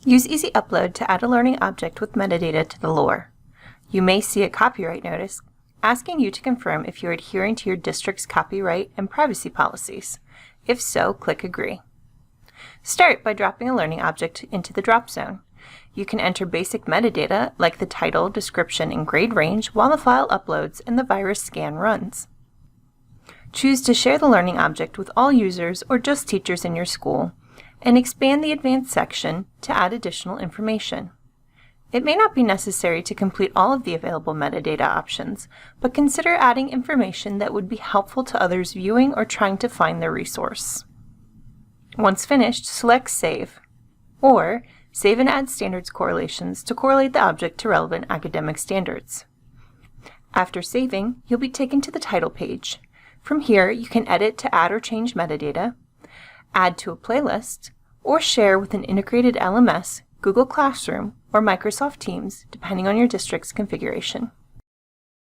Use Easy Upload to add a learning object with metadata to the lore. You may see a copyright notice asking you to confirm if you're adhering to your district's copyright and privacy policies. If so, click Agree. Start by dropping a learning object into the drop zone. You can enter basic metadata like the title, description, and grade range while the file uploads and the virus scan runs. Choose to share the learning object with all users or just teachers in your school, and expand the Advanced section to add additional information. It may not be necessary to complete all of the available metadata options, but consider adding information that would be helpful to others viewing or trying to find their resource. Once finished, select Save, or save and add standards correlations to correlate the object to relevant academic standards. After saving, you'll be taken to the title page. From here, you can edit to add or change metadata, add to a playlist, or share with an integrated LMS, Google Classroom, or Microsoft Teams, depending on your district's configuration.